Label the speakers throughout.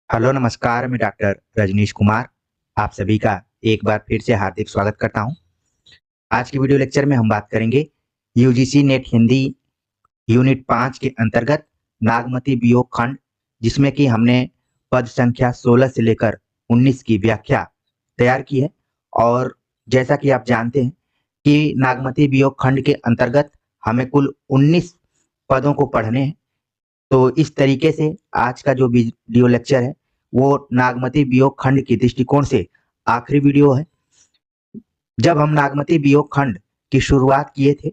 Speaker 1: Hello नमस्कार, मैं doctor Rajneesh Kumar आप सभी का एक बार फिर से हार्दिक स्वागत करता हूं। आज की वीडियो लेक्चर में हम बात करेंगे यूजीसी नेट हिंदी यूनिट 5 के अंतर्गत नागमती वियोग खंड, जिसमें कि हमने पद संख्या 16 से लेकर 19 की व्याख्या तैयार की है। और जैसा कि आप जानते हैं कि नागमती वियोग खंड के अंतर्गत हमें कुल 19 पदों को पढ़ने हैं। तो इस तरीके से आज का जो वीडियो लेक्चर है वो नागमती वियोग खंड के दृष्टिकोण से आखिरी वीडियो है। जब हम नागमती वियोग खंड की शुरुआत किए थे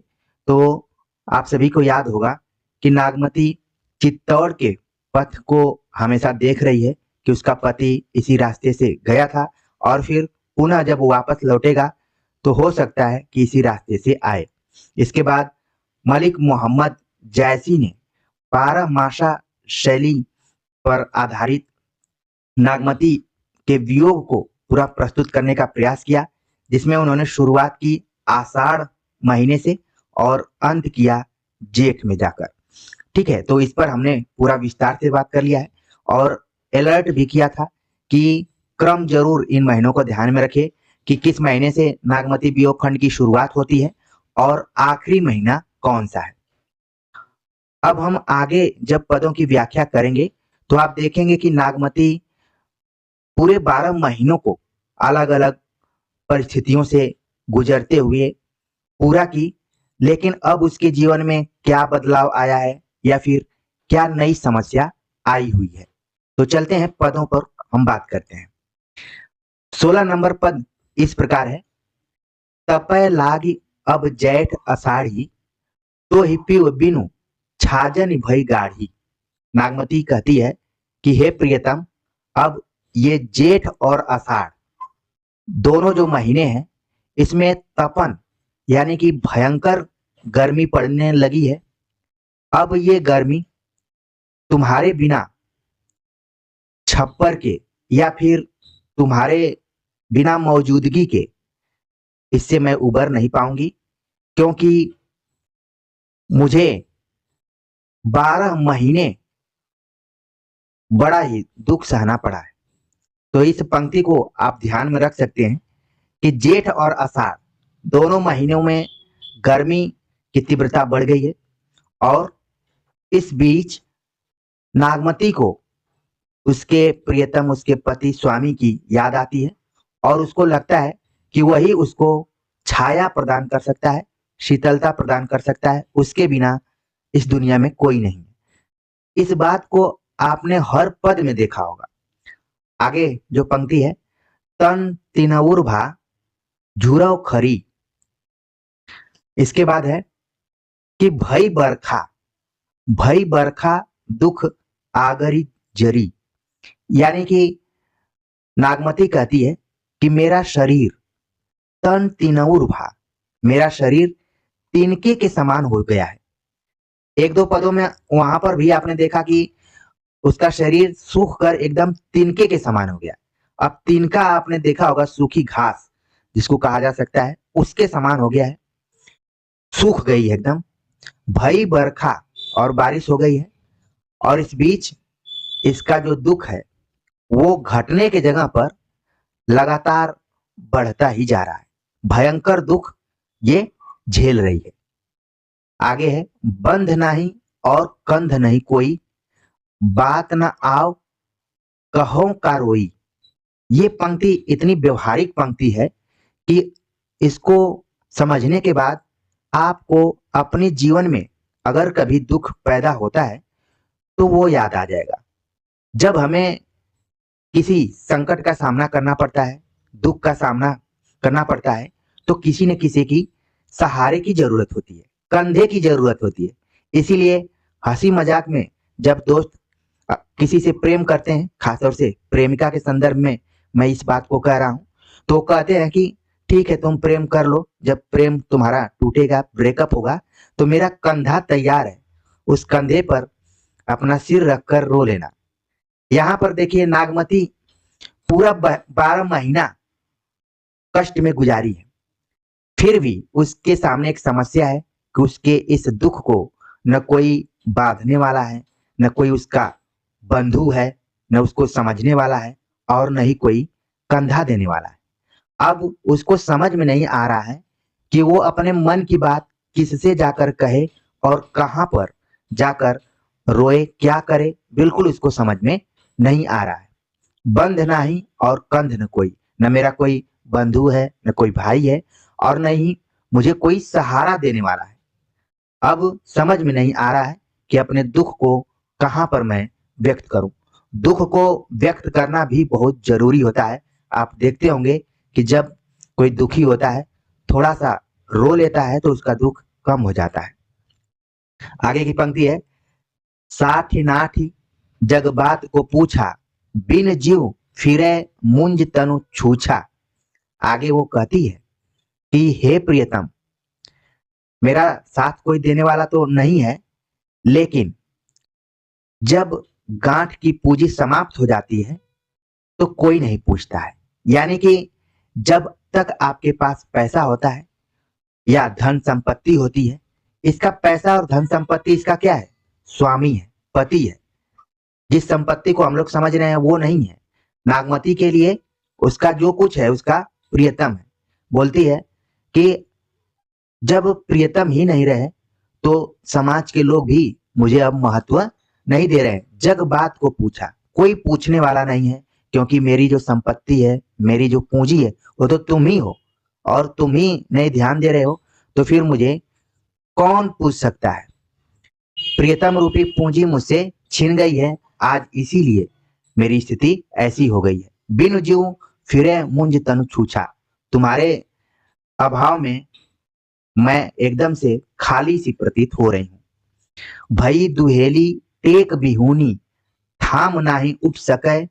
Speaker 1: तो आप सभी को याद होगा कि नागमती चित्तौड़ के पथ को हमेशा देख रही है कि उसका पति इसी रास्ते से गया था और फिर पुनः जब वो वापस लौटेगा तो हो सकता है कि इसी रास्ते से आए। इसके बाद मलिक मोहम्मद जैसी ने 12 मासा शैली पर आधारित नागमती के वियोग को पूरा प्रस्तुत करने का प्रयास किया, जिसमें उन्होंने शुरुआत की आषाढ़ महीने से और अंत किया जेठ में जाकर। ठीक है, तो इस पर हमने पूरा विस्तार से बात कर लिया है और अलर्ट भी किया था कि क्रम जरूर इन महीनों को ध्यान में रखे कि किस महीने से नागमती वियोग खंड की शुरुआत होती है और आखिरी महीना कौन सा है। अब हम आगे जब पदों की व्याख्या करेंगे तो आप देखेंगे कि नागमती पूरे 12 महीनों को अलग अलग परिस्थितियों से गुजरते हुए पूरा की, लेकिन अब उसके जीवन में क्या बदलाव आया है या फिर क्या नई समस्या आई हुई है। तो चलते हैं पदों पर हम बात करते हैं। 16 नंबर पद इस प्रकार है। तपय लागी अब जैठ अषाढ़ी, तो ही पीव बिनु छाजन भई गाढ़ी। नागमती कहती है कि हे प्रियतम, अब ये जेठ और आषाढ़ दोनों जो महीने हैं इसमें तपन यानी कि भयंकर गर्मी पड़ने लगी है। अब ये गर्मी तुम्हारे बिना छप्पर के या फिर तुम्हारे बिना मौजूदगी के इससे मैं उबर नहीं पाऊंगी, क्योंकि मुझे 12 महीने बड़ा ही दुख सहना पड़ा है। तो इस पंक्ति को आप ध्यान में रख सकते हैं कि जेठ और आषाढ़ दोनों महीनों में गर्मी की तीव्रता बढ़ गई है और इस बीच नागमती को उसके प्रियतम, उसके पति स्वामी की याद आती है और उसको लगता है कि वही उसको छाया प्रदान कर सकता है, शीतलता प्रदान कर सकता है, उसके बिना इस दुनिया में कोई नहीं। इस बात को आपने हर पद में देखा होगा। आगे जो पंक्ति है, तन तिनउर भा झुरव खरी। इसके बाद है कि भई बरखा दुख आगरी जरी। यानी कि नागमती कहती है कि मेरा शरीर तन तिनउर भा, मेरा शरीर तिनके के समान हो गया है। एक दो पदों में वहां पर भी आपने देखा कि उसका शरीर सूख कर एकदम तिनके के समान हो गया। अब तिनका आपने देखा होगा, सूखी घास जिसको कहा जा सकता है, उसके समान हो गया है, सूख गई है एकदम। भई बरखा और बारिश हो गई है और इस बीच इसका जो दुख है वो घटने के जगह पर लगातार बढ़ता ही जा रहा है। भयंकर दुख ये झेल रही है। आगे है, बंध नहीं और कंध नहीं कोई, बात न आओ कहो का रोई। ये पंक्ति इतनी व्यवहारिक पंक्ति है कि इसको समझने के बाद आपको अपने जीवन में अगर कभी दुख पैदा होता है तो वो याद आ जाएगा। जब हमें किसी संकट का सामना करना पड़ता है, दुख का सामना करना पड़ता है, तो किसी न किसी की सहारे की जरूरत होती है, कंधे की जरूरत होती है। इसीलिए हंसी मजाक में जब दोस्त किसी से प्रेम करते हैं, खासतौर से प्रेमिका के संदर्भ में मैं इस बात को कह रहा हूं, तो कहते हैं कि ठीक है तुम प्रेम कर लो, जब प्रेम तुम्हारा टूटेगा, ब्रेकअप होगा, तो मेरा कंधा तैयार है, उस कंधे पर अपना सिर रखकर रो लेना। यहाँ पर देखिए नागमती पूरा 12 महीना कष्ट में गुजारी है, फिर भी उसके सामने एक समस्या है कि उसके इस दुख को न कोई बांधने वाला है, न कोई उसका बंधु है, न उसको समझने वाला है और न ही कोई कंधा देने वाला है। अब उसको समझ में नहीं आ रहा है कि वो अपने मन की बात किससे जाकर कहे और कहां पर जाकर रोए, क्या करे, बिल्कुल उसको समझ में नहीं आ रहा है। बंध नहीं और कंध न कोई, न मेरा कोई बंधु है, न कोई भाई है, और न ही मुझे कोई सहारा देने वाला है। अब समझ में नहीं आ रहा है कि अपने दुख को कहां पर मैं व्यक्त करूं। दुख को व्यक्त करना भी बहुत जरूरी होता है। आप देखते होंगे कि जब कोई दुखी होता है, थोड़ा सा रो लेता है तो उसका दुख कम हो जाता है। आगे की पंक्ति है, साथी नाथी जग बात को पूछा, बिन जीव फिरे मुंज तनु छूछा। आगे वो कहती है कि हे प्रियतम, मेरा साथ कोई देने वाला तो नहीं है, लेकिन जब गांठ की पूंजी समाप्त हो जाती है तो कोई नहीं पूछता है। यानी कि जब तक आपके पास पैसा होता है या धन संपत्ति होती है, इसका पैसा और धन संपत्ति इसका क्या है? स्वामी है, पति है। जिस संपत्ति को हम लोग समझ रहे हैं वो नहीं है। नागमती के लिए उसका जो कुछ है उसका प्रियतम है। बोलती है कि जब प्रियतम ही नहीं रहे तो समाज के लोग भी मुझे अब महत्व नहीं दे रहे हैं। जग बात को पूछा, कोई पूछने वाला नहीं है, क्योंकि मेरी जो संपत्ति है, मेरी जो पूंजी है, वो तो तुम ही हो, और तुम ही नहीं ध्यान दे रहे हो, तो फिर मुझे कौन पूछ सकता है? प्रियतम रूपी पूंजी मुझसे छिन गई है आज, इसीलिए मेरी स्थिति ऐसी हो गई है। बिनु जीव फिरे मुंज तनु छूछा। तुम्हारे अभाव में मैं एकदम से खाली सी प्रतीत हो रही हूं। भई दुहेली टेक बिहूनी, थाम नाही उठ सके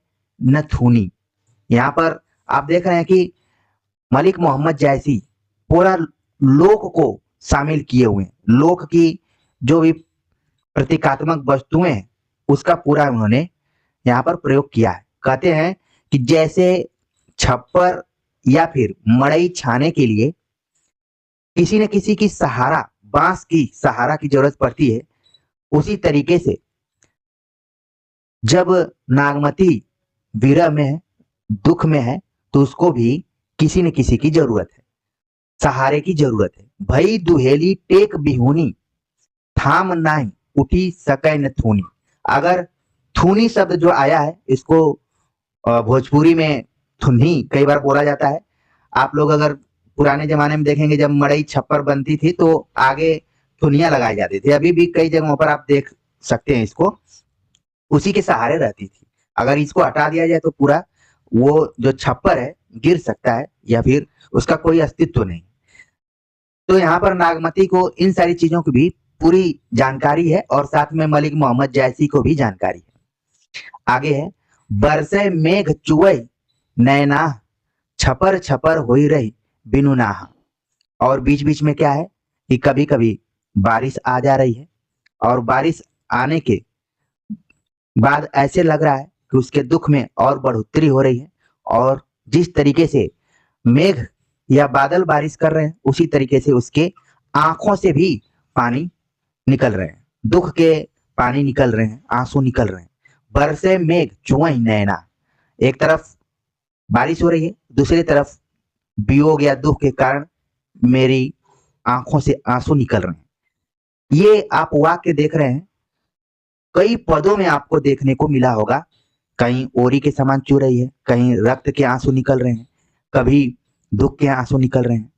Speaker 1: न थूनी। यहाँ पर आप देख रहे हैं कि मलिक मोहम्मद जैसी पूरा लोक को शामिल किए हुए हैं। लोक की जो भी प्रतीकात्मक वस्तुएं हैं उसका पूरा उन्होंने यहाँ पर प्रयोग किया है। कहते हैं कि जैसे छप्पर या फिर मड़ई छाने के लिए किसी न किसी की सहारा, बांस की सहारा की जरूरत पड़ती है, उसी तरीके से जब नागमती विरह में है, दुख में है, तो उसको भी किसी न किसी की जरूरत है, सहारे की जरूरत है। भई दुहेली टेक बिहूनी, थाम नाही उठी सकै न थूनी। अगर थूनी शब्द जो आया है, इसको भोजपुरी में थुन्ही कई बार बोला जाता है। आप लोग अगर पुराने जमाने में देखेंगे, जब मड़ई छप्पर बनती थी तो आगे थुनिया लगाई जाती थी। अभी भी कई जगहों पर आप देख सकते हैं इसको, उसी के सहारे रहती थी। अगर इसको हटा दिया जाए तो पूरा वो जो छप्पर है गिर सकता है, या फिर उसका कोई अस्तित्व नहीं। तो यहाँ पर नागमती को इन सारी चीजों की भी पूरी जानकारी है, और साथ में मलिक मोहम्मद जैसी को भी जानकारी है। आगे है, बरसे मेघ चुवई नैना, छपर छपर होई रही बिनु नाहा। और बीच बीच में क्या है कि कभी कभी बारिश आ जा रही है, और बारिश आने के बाद ऐसे लग रहा है कि उसके दुख में और बढ़ोतरी हो रही है, और जिस तरीके से मेघ या बादल बारिश कर रहे हैं, उसी तरीके से उसके आंखों से भी पानी निकल रहे हैं, दुख के पानी निकल रहे हैं, आंसू निकल रहे हैं। बरसे मेघ चुवई नैना, एक तरफ बारिश हो रही है, दूसरी तरफ वियोग या दुख के कारण मेरी आंखों से आंसू निकल रहे हैं। ये आप वाक्य देख रहे हैं, कई पदों में आपको देखने को मिला होगा। कहीं ओरी के समान चू रही है, कहीं रक्त के आंसू निकल रहे हैं, कभी दुख के आंसू निकल रहे हैं।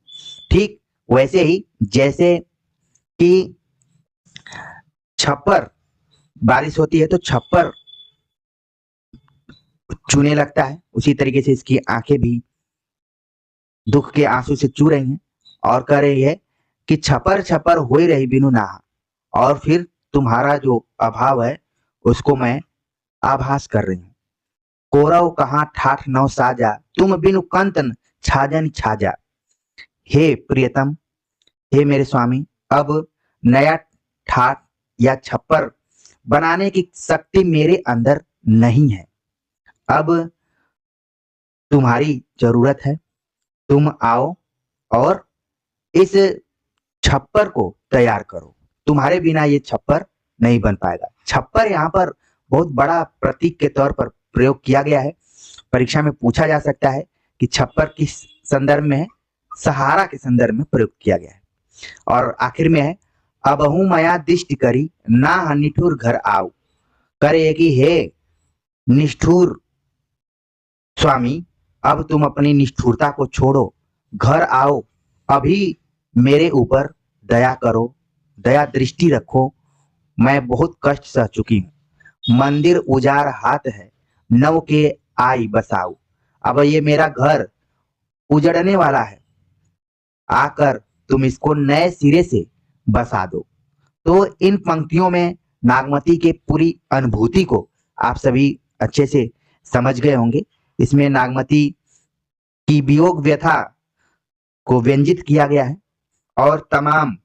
Speaker 1: ठीक वैसे ही जैसे कि छप्पर, बारिश होती है तो छप्पर चूने लगता है, उसी तरीके से इसकी आंखें भी दुख के आंसू से चू रही हैं, और कह रही है कि छपर छपर हो रही बिनु नाहा, और फिर तुम्हारा जो अभाव है उसको मैं आभास कर रही हूँ। कोरव कहाँ ठाठ नौ साजा, तुम बिनु कंतन छाजन छाजा। हे प्रियतम, हे मेरे स्वामी, अब नया ठाठ या छप्पर बनाने की शक्ति मेरे अंदर नहीं है। अब तुम्हारी जरूरत है, तुम आओ और इस छप्पर को तैयार करो। तुम्हारे बिना ये छप्पर नहीं बन पाएगा। छप्पर यहाँ पर बहुत बड़ा प्रतीक के तौर पर प्रयोग किया गया है। परीक्षा में पूछा जा सकता है कि छप्पर किस संदर्भ में है, सहारा के संदर्भ में प्रयोग किया गया है। और आखिर में है, अबहु मया दिष्ट करी ना निठुर घर आओ, करे कि हे निष्ठुर स्वामी, अब तुम अपनी निष्ठुरता को छोड़ो, घर आओ, अभी मेरे ऊपर दया करो, दया दृष्टि रखो, मैं बहुत कष्ट सह चुकी हूँ। मंदिर उजाड़ हाथ है, नव के आई बसाओ, अब ये मेरा घर उजड़ने वाला है, आकर तुम इसको नए सिरे से बसा दो। तो इन पंक्तियों में नागमती के पूरी अनुभूति को आप सभी अच्छे से समझ गए होंगे। इसमें नागमती की वियोग व्यथा को व्यंजित किया गया है और तमाम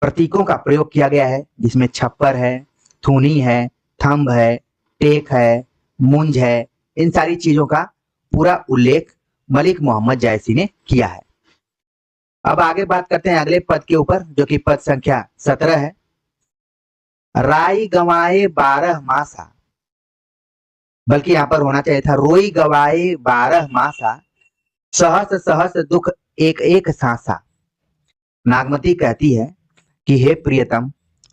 Speaker 1: प्रतीकों का प्रयोग किया गया है, जिसमें छप्पर है, थूनी है, थंब है, टेक है, मुंज है, इन सारी चीजों का पूरा उल्लेख मलिक मोहम्मद जायसी ने किया है। अब आगे बात करते हैं अगले पद के ऊपर, जो कि पद संख्या 17 है। राई गंवाए 12 मासा, बल्कि यहां पर होना चाहिए था रोई गवाए 12 मासा, सहस सहस दुख एक एक सांसा। नागमती कहती है कि हे प्रियतम,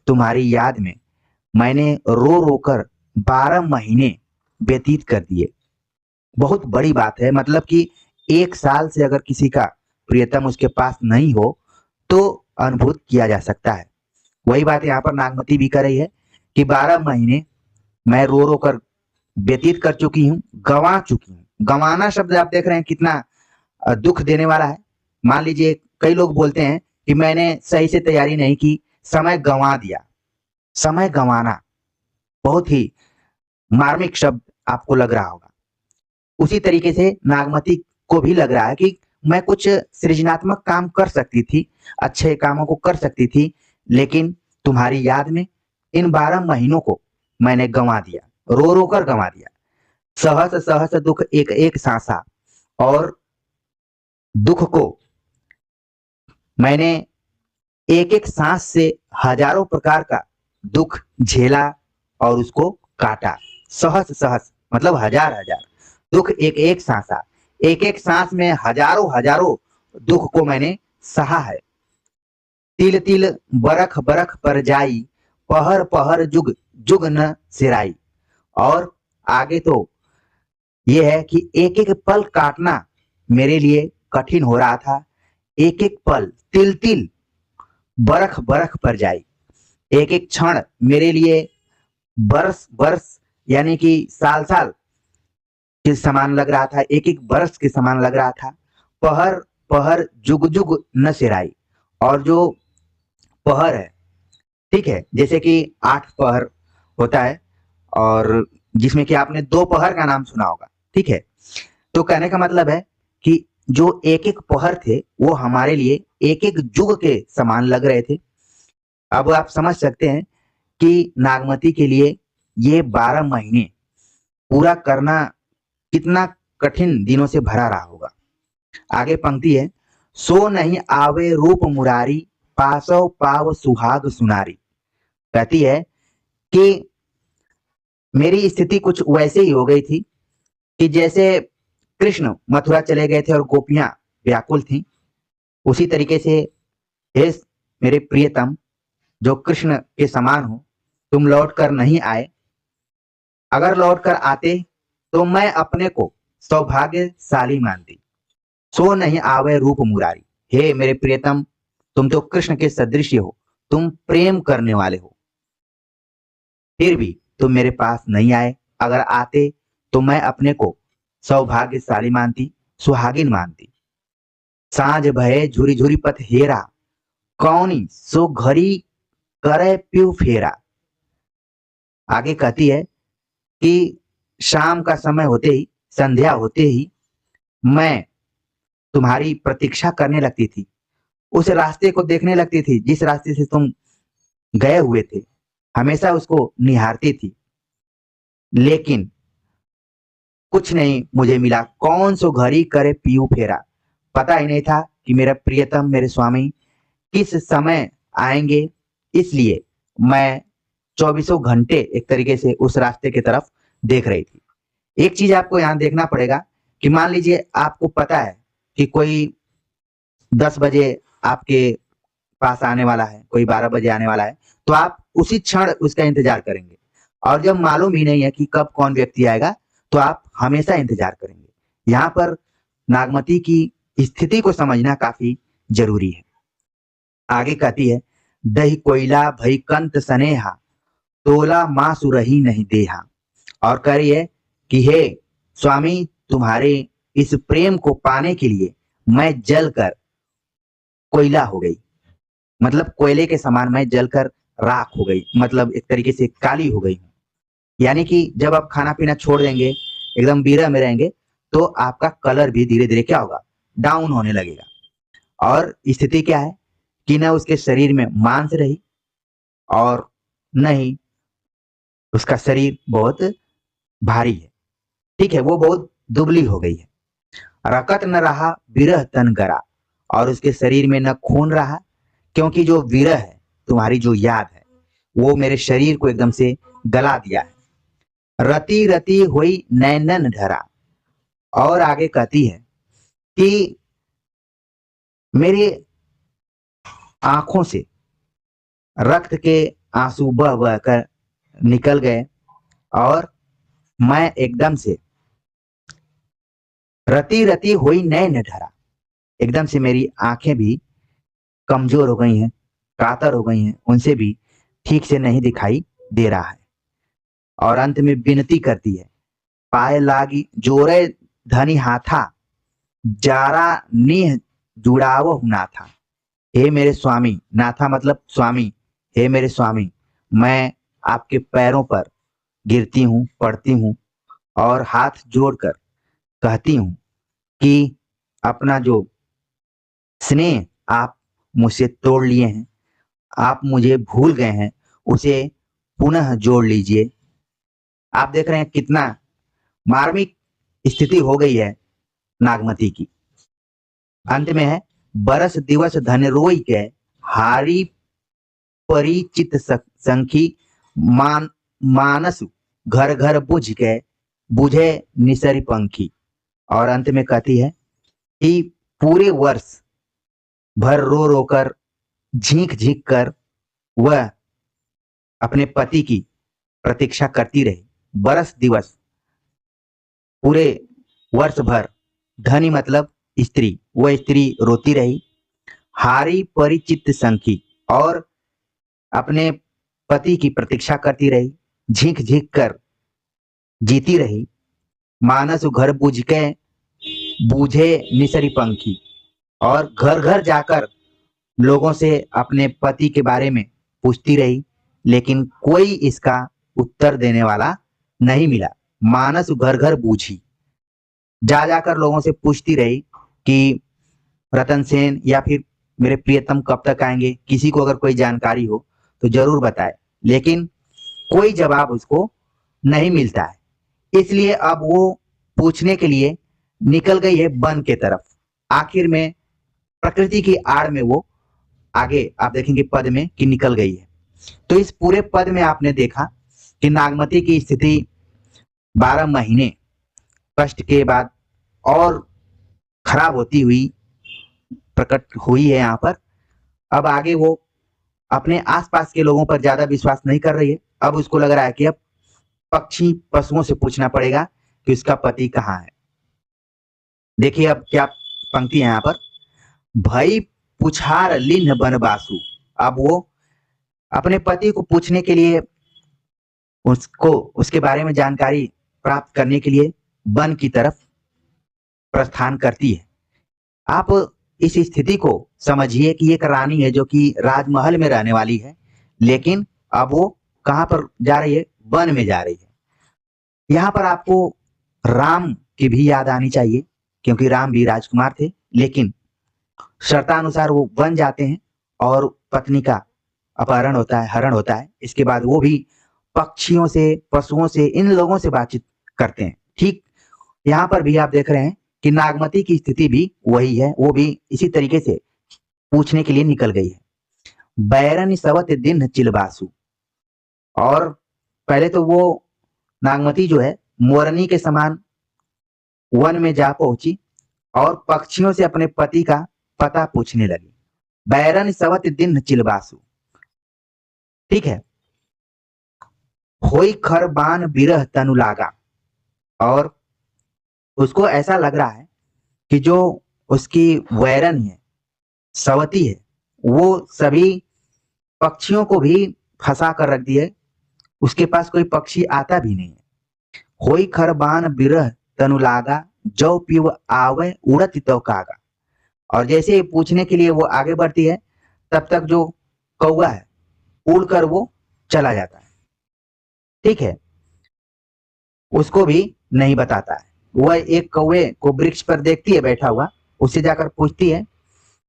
Speaker 1: तुम्हारी याद में मैंने रो रो कर 12 महीने व्यतीत कर दिए। बहुत बड़ी बात है, मतलब कि 1 साल से अगर किसी का प्रियतम उसके पास नहीं हो तो अनुभूत किया जा सकता है। वही बात यहाँ पर नागमती भी कर रही है कि 12 महीने मैं रो रो कर व्यतीत कर चुकी हूँ, गंवा चुकी हूँ। गंवाना शब्द आप देख रहे हैं कितना दुख देने वाला है। मान लीजिए कई लोग बोलते हैं कि मैंने सही से तैयारी नहीं की, समय गंवा दिया। समय गंवाना बहुत ही मार्मिक शब्द आपको लग रहा होगा। उसी तरीके से नागमती को भी लग रहा है कि मैं कुछ सृजनात्मक काम कर सकती थी, अच्छे कामों को कर सकती थी, लेकिन तुम्हारी याद में इन 12 महीनों को मैंने गंवा दिया, रो रो कर गंवा दिया। सहस सहस दुख एक एक सांसा, और दुख को मैंने एक एक सांस से हजारों प्रकार का दुख झेला और उसको काटा। सहस सहस मतलब हजार हजार, दुख एक एक सांसा, एक एक सांस में हजारों हजारों दुख को मैंने सहा है। तिल तिल बरख बरख पर जाई, पहर पहर जुग जुग न सिराई। और आगे तो ये है कि एक एक पल काटना मेरे लिए कठिन हो रहा था। एक एक पल तिल तिल बरख बरख पर जाई, एक एक क्षण मेरे लिए बरस बरस यानी कि साल साल के समान लग रहा था, एक एक बरस के समान लग रहा था। पहर पहर जुग जुग न सिराई, और जो पहर है, ठीक है, जैसे कि 8 पहर होता है और जिसमें कि आपने 2 पहर का नाम सुना होगा, ठीक है। तो कहने का मतलब है कि जो एक एक पहर थे वो हमारे लिए एक एक जुग के समान लग रहे थे। अब आप समझ सकते हैं कि नागमती के लिए ये 12 महीने पूरा करना कितना कठिन दिनों से भरा रहा होगा। आगे पंक्ति है, सो नहीं आवे रूप मुरारी, पासो पाव सुहाग सुनारी। कहती है कि मेरी स्थिति कुछ वैसे ही हो गई थी कि जैसे कृष्ण मथुरा चले गए थे और गोपियां व्याकुल थीं, उसी तरीके से हे मेरे प्रियतम, जो कृष्ण के समान हो, तुम लौट कर नहीं आए। अगर लौट कर आते तो मैं अपने को सौभाग्यशाली मानती। सो नहीं आवे रूप मुरारी, हे मेरे प्रियतम, तुम तो कृष्ण के सदृश हो, तुम प्रेम करने वाले हो, फिर भी तुम मेरे पास नहीं आए। अगर आते तो मैं अपने को सौभाग्यशाली मानती, सुहागिन मानती। साँझ भये झुरी झुरी पथ हेरा, कौनी सो घड़ी करे प्यू फेरा। आगे कहती है कि शाम का समय होते ही, संध्या होते ही मैं तुम्हारी प्रतीक्षा करने लगती थी, उस रास्ते को देखने लगती थी जिस रास्ते से तुम गए हुए थे, हमेशा उसको निहारती थी, लेकिन कुछ नहीं मुझे मिला। कौन सो घड़ी करे पीऊ फेरा, पता ही नहीं था कि मेरा प्रियतम, मेरे स्वामी किस समय आएंगे, इसलिए मैं 24 घंटे एक तरीके से उस रास्ते की तरफ देख रही थी। एक चीज आपको यहाँ देखना पड़ेगा कि मान लीजिए आपको पता है कि कोई 10 बजे आपके पास आने वाला है, कोई 12 बजे आने वाला है, तो आप उसी क्षण उसका इंतजार करेंगे। और जब मालूम ही नहीं है कि कब कौन व्यक्ति आएगा, तो आप हमेशा इंतजार करेंगे। यहाँ पर नागमती की स्थिति को समझना काफी जरूरी है। आगे कहती है, दही कोयला भई कंत सनेहा, तोला माँ सुरही नहीं देहा। और कह रही है कि हे स्वामी, तुम्हारे इस प्रेम को पाने के लिए मैं जलकर कोयला हो गई, मतलब कोयले के समान मैं जलकर राख हो गई, मतलब एक तरीके से काली हो गई हूँ। यानी कि जब आप खाना पीना छोड़ देंगे, एकदम बीरा में रहेंगे, तो आपका कलर भी धीरे धीरे क्या होगा, डाउन होने लगेगा। और स्थिति क्या है कि न उसके शरीर में मांस रही और न ही उसका शरीर बहुत भारी है। ठीक है, वो बहुत दुबली हो गई है। रकत न रहा विरह तन गरा, और उसके शरीर में न खून रहा, क्योंकि जो विरह है, तुम्हारी जो याद है, वो मेरे शरीर को एकदम से गला दिया है। रति रति हुई नैनन ढरा। और आगे कहती है कि मेरे आंखों से रक्त के आंसू बह बह कर निकल गए, और मैं एकदम से रति रति हुई नैन ढरा, एकदम से मेरी आंखें भी कमजोर हो गई हैं, कातर हो गई हैं, उनसे भी ठीक से नहीं दिखाई दे रहा है। और अंत में विनती करती है, पाए लागी जोरे धनी हाथा, जारा निह जुड़ाव नाथा। हे मेरे स्वामी, नाथा मतलब स्वामी, हे मेरे स्वामी, मैं आपके पैरों पर गिरती हूँ, पड़ती हूँ, और हाथ जोड़कर कहती हूँ कि अपना जो स्नेह आप मुझसे तोड़ लिए हैं, आप मुझे भूल गए हैं, उसे पुनः जोड़ लीजिए। आप देख रहे हैं कितना मार्मिक स्थिति हो गई है नागमती की। अंत में है, बरस दिवस धन रोई के, हारी परिचित संखी, मानस घर घर बुझ के, बुझे निसरी पंखी। और अंत में कहती है कि पूरे वर्ष भर रो रो कर, झींक झींक कर वह अपने पति की प्रतीक्षा करती रही। बरस दिवस, पूरे वर्ष भर, धनी मतलब स्त्री, वह स्त्री रोती रही। हारी परिचित संखी, और अपने पति की प्रतीक्षा करती रही, झींक झींक कर जीती रही। मानस घर बुझ के, बूझे निसरी पंखी, और घर घर जाकर लोगों से अपने पति के बारे में पूछती रही, लेकिन कोई इसका उत्तर देने वाला नहीं मिला। मानस घर घर बूझी, जा जाकर लोगों से पूछती रही कि रतन सेन या फिर मेरे प्रियतम कब तक आएंगे, किसी को अगर कोई जानकारी हो तो जरूर बताए, लेकिन कोई जवाब उसको नहीं मिलता है। इसलिए अब वो पूछने के लिए निकल गई है वन के तरफ। आखिर में प्रकृति की आड़ में वो आगे आप देखेंगे पद में कि निकल गई है। तो इस पूरे पद में आपने देखा कि नागमती की स्थिति 12 महीने कष्ट के बाद और खराब होती हुई प्रकट हुई है यहाँ पर। अब आगे वो अपने आसपास के लोगों पर ज्यादा विश्वास नहीं कर रही है। अब उसको लग रहा है कि अब पक्षी पशुओं से पूछना पड़ेगा कि उसका पति कहाँ है। देखिए अब क्या पंक्ति है यहाँ पर, भई पुछार लिन्ह बनबासु। अब वो अपने पति को पूछने के लिए, उसको उसके बारे में जानकारी प्राप्त करने के लिए वन की तरफ प्रस्थान करती है। आप इस स्थिति को समझिए कि एक रानी है जो कि राजमहल में रहने वाली है, लेकिन अब वो कहां पर जा रही है, वन में जा रही है। यहाँ पर आपको राम की भी याद आनी चाहिए, क्योंकि राम भी राजकुमार थे, लेकिन शर्तानुसार वो वन जाते हैं और पत्नी का अपहरण होता है, हरण होता है। इसके बाद वो भी पक्षियों से, पशुओं से, इन लोगों से बातचीत करते हैं। ठीक यहाँ पर भी आप देख रहे हैं कि नागमती की स्थिति भी वही है, वो भी इसी तरीके से पूछने के लिए निकल गई है। बैरन सवत दिन चिलबासु, और पहले तो वो नागमती जो है मोरनी के समान वन में जा पहुंची और पक्षियों से अपने पति का पता पूछने लगी। बैरन सवत दिन चिलबासु, ठीक है, होई खरबान बिरह तनु लागा। और उसको ऐसा लग रहा है कि जो उसकी वैरन है, सवती है, वो सभी पक्षियों को भी फंसा कर रख दिए, उसके पास कोई पक्षी आता भी नहीं है। होई खरबान बिरह तनु लागा, जो पीव आवे उड़त तो कागा। और जैसे ही पूछने के लिए वो आगे बढ़ती है, तब तक जो कौवा है उड़कर वो चला जाता है, ठीक है, उसको भी नहीं बताता है। वह एक कौवे को वृक्ष पर देखती है बैठा हुआ, उससे जाकर पूछती है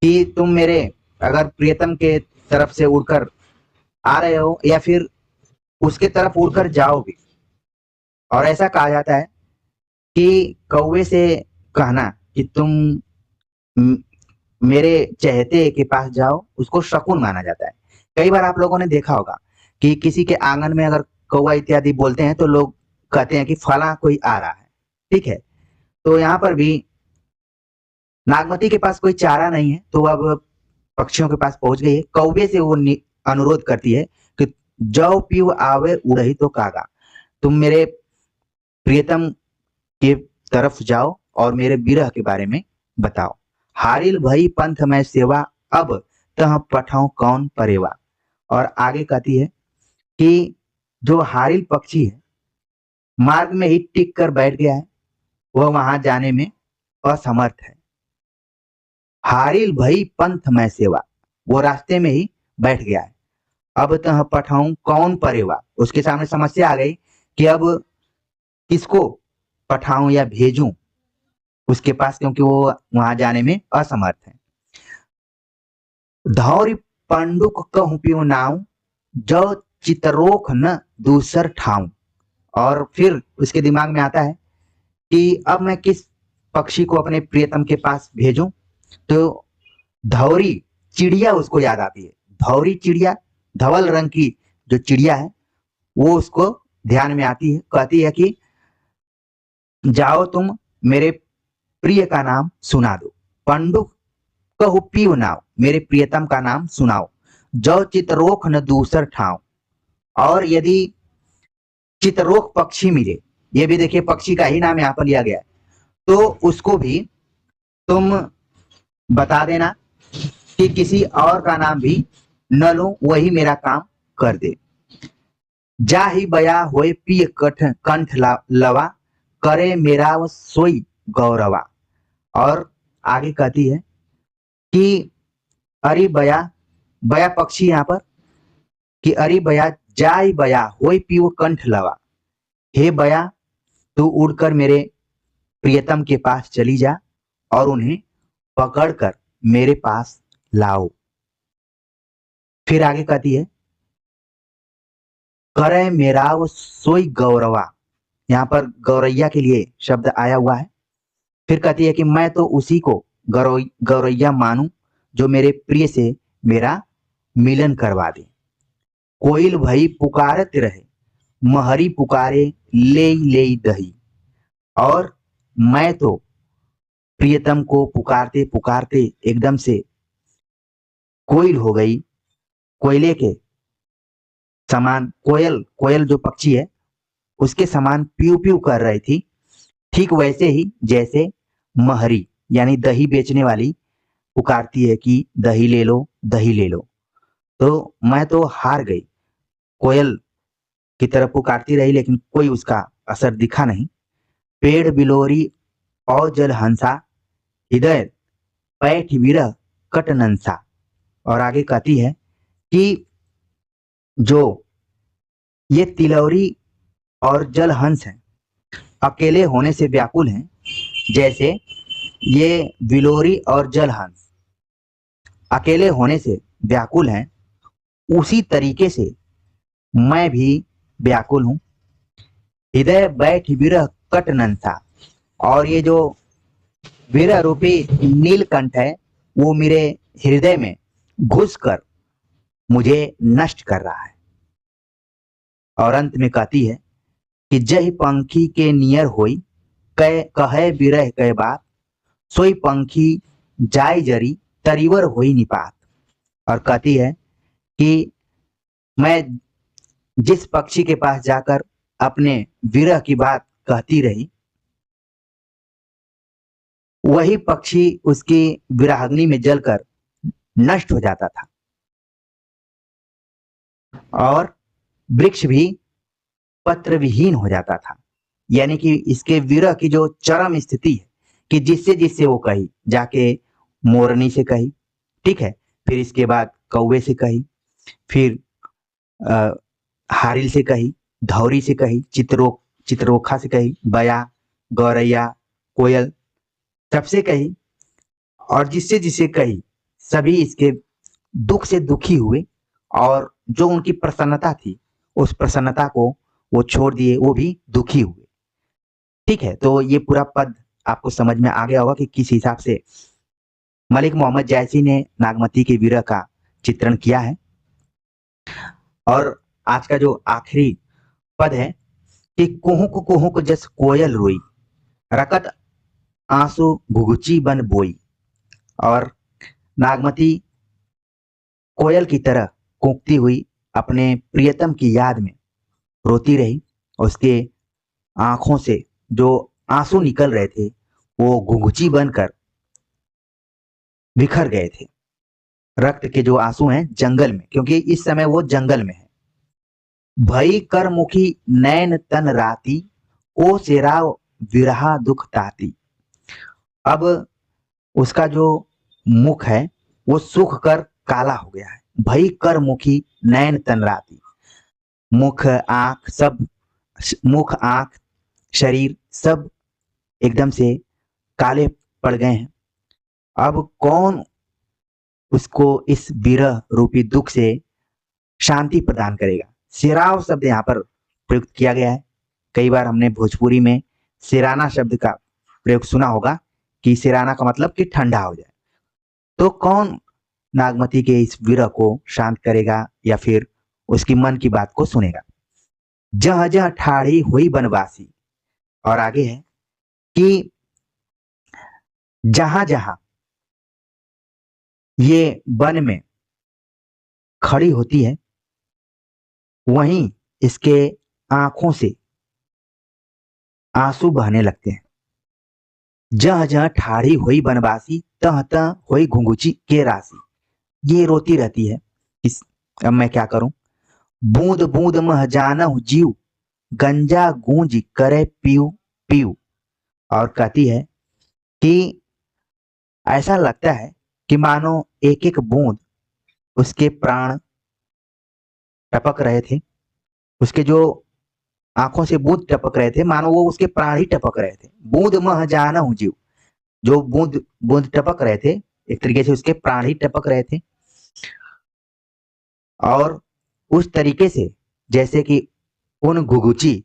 Speaker 1: कि तुम मेरे अगर प्रियतम के तरफ से उड़कर आ रहे हो या फिर उसके तरफ उड़कर जाओगे। और ऐसा कहा जाता है कि कौवे से कहना कि तुम मेरे चहेते के पास जाओ, उसको शकुन माना जाता है। कई बार आप लोगों ने देखा होगा कि किसी के आंगन में अगर कौवा इत्यादि बोलते हैं तो लोग कहते हैं कि फला कोई आ रहा है, ठीक है। तो यहाँ पर भी नागमती के पास कोई चारा नहीं है, तो अब पक्षियों के पास पहुंच गई है। कौवे से वो अनुरोध करती है कि जौ पीव आवे उड़ही तो कागा, तुम मेरे प्रियतम के तरफ जाओ और मेरे विरह के बारे में बताओ। हारिल भई पंथ में सेवा, अब तह पठाऊं कौन परेवा। और आगे कहती है कि जो हारिल पक्षी है मार्ग में ही टिक कर बैठ गया है, वह वहां जाने में असमर्थ है। हारिल भई पंथ में सेवा, वो रास्ते में ही बैठ गया है। अब तह पठाऊं कौन परेवा, उसके सामने समस्या आ गई कि अब किसको पठाऊं या भेजूं उसके पास, क्योंकि वो वहां जाने में असमर्थ है। धौरी पंडुक कहूं पियो नाव, जो चितरोख न दूसर ठाऊं। और फिर उसके दिमाग में आता है कि अब मैं किस पक्षी को अपने प्रियतम के पास भेजूं। तो धौरी चिड़िया उसको याद आती है। धौरी चिड़िया, धवल रंग की जो चिड़िया है, वो उसको ध्यान में आती है। कहती है कि जाओ तुम मेरे प्रिय का नाम सुना दो। पंडुक कहु पियो नाव, मेरे प्रियतम का नाम सुनाओ। जो चितरोख न दूसर ठाव, और यदि चितरोख पक्षी मिले, ये भी देखिए पक्षी का ही नाम यहाँ पर लिया गया है, तो उसको भी तुम बता देना कि किसी और का नाम भी न लो, वही मेरा काम कर दे। जा ही बया होए पिय कंठ लवा, करे मेरा वो सोई गौरवा। और आगे कहती है कि अरे बया, बया पक्षी यहाँ पर, कि अरे बया जाय बया होय पियो कंठ लवा, हे बया तू उड़कर मेरे प्रियतम के पास चली जा और उन्हें पकड़कर मेरे पास लाओ। फिर आगे कहती है करे मेरा वो सोई गौरवा, यहाँ पर गौरैया के लिए शब्द आया हुआ है। फिर कहती है कि मैं तो उसी को गौरैया मानूं जो मेरे प्रिय से मेरा मिलन करवा दे। कोयल भई पुकारत रहे, महरी पुकारे ले ले दही। और मैं तो प्रियतम को पुकारते पुकारते एकदम से कोयल हो गई, कोयले के समान, कोयल कोयल जो पक्षी है उसके समान प्यू प्यू कर रही थी। ठीक वैसे ही जैसे महरी यानी दही बेचने वाली पुकारती है कि दही ले लो, दही ले लो। तो मैं तो हार गई, कोयल की तरफ पुकारती रही लेकिन कोई उसका असर दिखा नहीं। पेड़ बिलोरी और जल हंसा, हृदय पैठ विरह कटनंसा। और आगे कहती है कि जो ये तिलौरी और जल हंस हैं अकेले होने से व्याकुल हैं, जैसे ये बिलोरी और जल हंस अकेले होने से व्याकुल हैं, उसी तरीके से मैं भी व्याकुल हूं। हृदय बैठ विरह कटनंसा, और ये जो विरह रूपी नीलकंठ है वो मेरे हृदय में घुसकर मुझे नष्ट कर रहा है। और अंत में कहती है कि जही पंखी के नियर होई कहे बिरह कह बात, सोई पंखी जाय जरी तरीवर होई निपात। और कहती है कि मैं जिस पक्षी के पास जाकर अपने विरह की बात कहती रही, वही पक्षी उसकी विराग्नि में जलकर नष्ट हो जाता था और वृक्ष भी पत्र विहीन हो जाता था। यानी कि इसके विरह की जो चरम स्थिति है कि जिससे जिससे वो कही, जाके मोरनी से कही, ठीक है, फिर इसके बाद कौवे से कही, फिर हारिल से कही, धौरी से कही, चित्रोखा से कही, बया, गौरैया, कोयल, सबसे कही, और जिससे जिसे कही सभी इसके दुख से दुखी हुए और जो उनकी प्रसन्नता थी उस प्रसन्नता को वो छोड़ दिए, वो भी दुखी हुए। ठीक है, तो ये पूरा पद आपको समझ में आ गया होगा कि किस हिसाब से मलिक मोहम्मद जायसी ने नागमती के विरह का चित्रण किया है। और आज का जो आखिरी पद है कि कुहुक जस कोयल रोई, रकत आंसू घुघुची बन बोई। और नागमती कोयल की तरह कूकती हुई अपने प्रियतम की याद में रोती रही। उसके आंखों से जो आंसू निकल रहे थे वो घुघुची बनकर बिखर गए थे। रक्त के जो आंसू हैं जंगल में, क्योंकि इस समय वो जंगल में है। भई कर मुखी नैन तन राती, ओ सेराव विरहा दुख ताती। अब उसका जो मुख है वो सूख कर काला हो गया है। भई कर मुखी नैन तन राती, मुख आंख सब, मुख आंख शरीर सब एकदम से काले पड़ गए हैं। अब कौन उसको इस विरह रूपी दुख से शांति प्रदान करेगा। सिराव शब्द यहाँ पर प्रयुक्त किया गया है। कई बार हमने भोजपुरी में सिराना शब्द का प्रयोग सुना होगा कि सिराना का मतलब कि ठंडा हो जाए। तो कौन नागमती के इस विरह को शांत करेगा या फिर उसकी मन की बात को सुनेगा। जह जह ठाड़ी हुई बनवासी, और आगे है कि जहां जहां ये वन में खड़ी होती है वहीं इसके आंखों से आंसू बहने लगते हैं। जह जह ठाड़ी हुई बनवासी, तह तह हुई घुंघुची के राशि। ये रोती रहती है इस, अब मैं क्या करूं। बूंद बूंद मह जानहु जीव, गंजा गूंज करे पीऊ पीऊ। और कहती है कि ऐसा लगता है कि मानो एक एक बूंद उसके प्राण टपक रहे थे, उसके जो आंखों से बूंद टपक रहे थे, मानो वो उसके प्राण ही टपक रहे थे। बूंद मह जानहु जीव, जो बूंद बूंद टपक रहे थे एक तरीके से उसके प्राण ही टपक रहे थे। और उस तरीके से जैसे कि उन घुघुची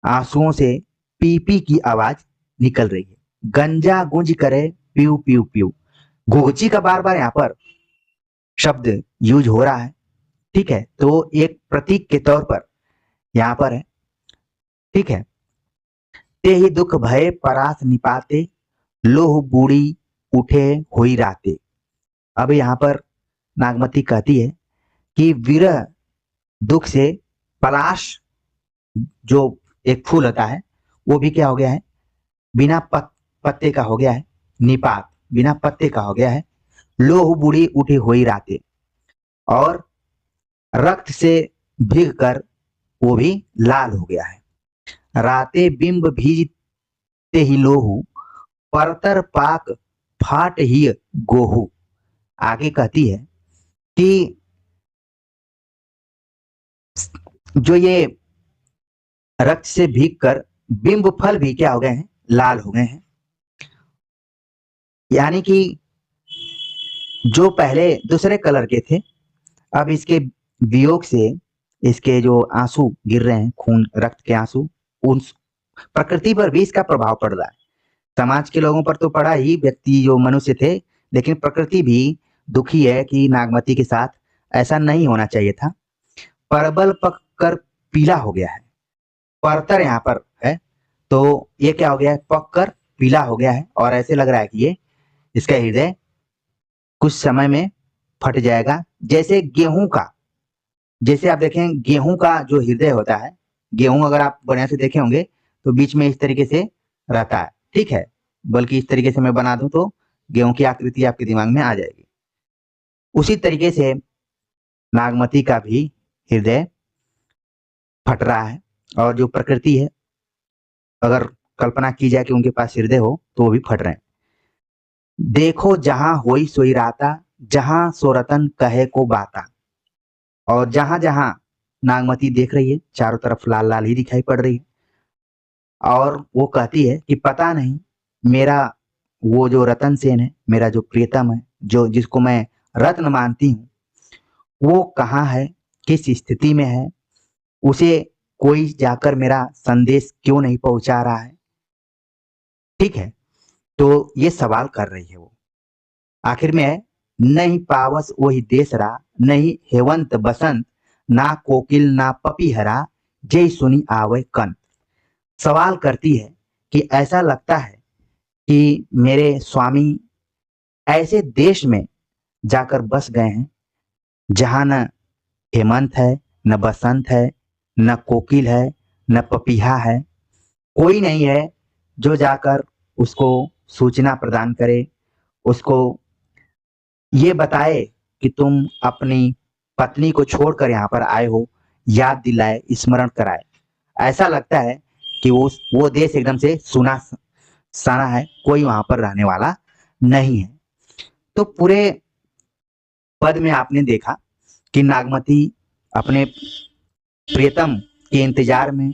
Speaker 1: आंसुओं से पी पी की आवाज निकल रही है। गंजा गुंज करे पीऊ पीऊ पीऊ, घुघुची का बार बार यहाँ पर शब्द यूज हो रहा है। ठीक है, तो एक प्रतीक के तौर पर यहाँ पर है। ठीक है, ते ही दुख भय परास निपाते, लोह बूढ़ी उठे हुई राते। अब यहाँ पर नागमती कहती है कि विरह दुख से पलाश जो एक फूल होता है वो भी क्या हो गया है, बिना पत्ते का हो गया है। निपात बिना पत्ते का हो गया है। लोह बूढ़ी उठी हुई रातें, और रक्त से भीग कर वो भी लाल हो गया है। रातें बिंब भीजते ही लोहू, परतर पाक फाट ही गोहू। आगे कहती है कि जो ये रक्त से भीग कर बिंब फल भी क्या हो गए हैं, लाल हो गए हैं। यानी कि जो पहले दूसरे कलर के थे अब इसके वियोग से इसके जो आंसू गिर रहे हैं, खून रक्त के आंसू, उन प्रकृति पर भी इसका प्रभाव पड़ रहा है। समाज के लोगों पर तो पड़ा ही, व्यक्ति जो मनुष्य थे, लेकिन प्रकृति भी दुखी है कि नागमती के साथ ऐसा नहीं होना चाहिए था। परबल पक कर पीला हो गया है। परतर यहाँ पर है, तो ये क्या हो गया है, पक कर पीला हो गया है और ऐसे लग रहा है कि ये इसका हृदय कुछ समय में फट जाएगा। जैसे गेहूं का, जैसे आप देखें गेहूं का जो हृदय होता है, गेहूं अगर आप बढ़िया से देखे होंगे तो बीच में इस तरीके से रहता है, ठीक है। बल्कि इस तरीके से मैं बना दूं तो गेहूं की आकृति आपके दिमाग में आ जाएगी। उसी तरीके से नागमती का भी हृदय फट रहा है, और जो प्रकृति है, अगर कल्पना की जाए कि उनके पास हृदय हो तो वो भी फट रहे हैं। देखो जहां होई सोई राता, जहां सोरतन कहे को बाता। और जहां जहां नागमती देख रही है चारों तरफ लाल लाल ही दिखाई पड़ रही है, और वो कहती है कि पता नहीं मेरा वो जो रतन सेन है, मेरा जो प्रियतम है, जो जिसको मैं रत्न मानती हूँ, वो कहाँ है, किस स्थिति में है, उसे कोई जाकर मेरा संदेश क्यों नहीं पहुंचा रहा है, ठीक है। तो ये सवाल कर रही है वो। आखिर में है, नहीं पावस वही देसरा, नहीं हेवंत बसंत, ना कोकिल ना पपीहरा, जय सुनी आवे कन। सवाल करती है कि ऐसा लगता है कि मेरे स्वामी ऐसे देश में जाकर बस गए हैं जहां न हेमंत है, न बसंत है, न कोकिल है, न पपीहा है, कोई नहीं है जो जाकर उसको सूचना प्रदान करे, उसको ये बताए कि तुम अपनी पत्नी को छोड़कर यहाँ पर आए हो, याद दिलाए, स्मरण कराए। ऐसा लगता है कि वो देश एकदम से सुना सना है, कोई वहां पर रहने वाला नहीं है। तो पूरे पद में आपने देखा कि नागमती अपने प्रियतम के इंतजार में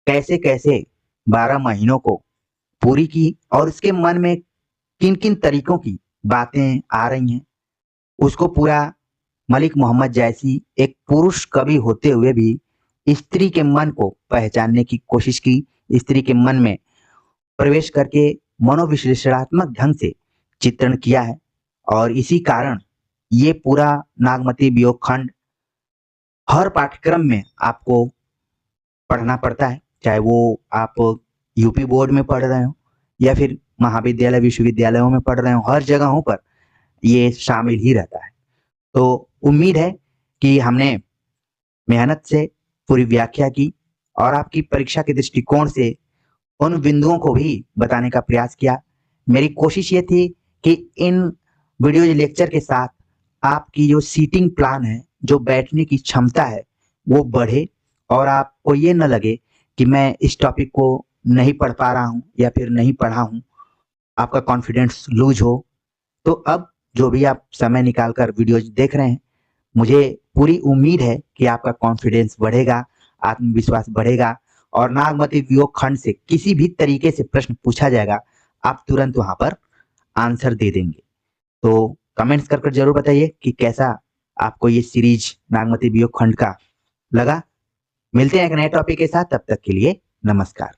Speaker 1: कैसे कैसे 12 महीनों को पूरी की, और उसके मन में किन किन तरीकों की बातें आ रही हैं, उसको पूरा मलिक मोहम्मद जैसी एक पुरुष कवि होते हुए भी स्त्री के मन को पहचानने की कोशिश की, स्त्री के मन में प्रवेश करके मनोविश्लेषणात्मक ढंग से चित्रण किया है। और इसी कारण ये पूरा नागमती वियोग खंड हर पाठ्यक्रम में आपको पढ़ना पड़ता है, चाहे वो आप यूपी बोर्ड में पढ़ रहे हो या फिर महाविद्यालय विश्वविद्यालयों में पढ़ रहे हो, हर जगहों पर ये शामिल ही रहता है। तो उम्मीद है कि हमने मेहनत से पूरी व्याख्या की और आपकी परीक्षा के दृष्टिकोण से उन बिंदुओं को भी बताने का प्रयास किया। मेरी कोशिश ये थी कि इन वीडियो लेक्चर के साथ आपकी जो सीटिंग प्लान है, जो बैठने की क्षमता है, वो बढ़े, और आपको ये न लगे कि मैं इस टॉपिक को नहीं पढ़ पा रहा हूँ या फिर नहीं पढ़ा हूँ, आपका कॉन्फिडेंस लूज हो। तो अब जो भी आप समय निकालकर वीडियोज देख रहे हैं, मुझे पूरी उम्मीद है कि आपका कॉन्फिडेंस बढ़ेगा, आत्मविश्वास बढ़ेगा, और नागमती वियोग खंड से किसी भी तरीके से प्रश्न पूछा जाएगा, आप तुरंत वहां पर आंसर दे देंगे। तो कमेंट्स कर जरूर बताइए कि कैसा आपको ये सीरीज नागमती वियोग खंड का लगा। मिलते हैं एक नए टॉपिक के साथ, तब तक के लिए नमस्कार।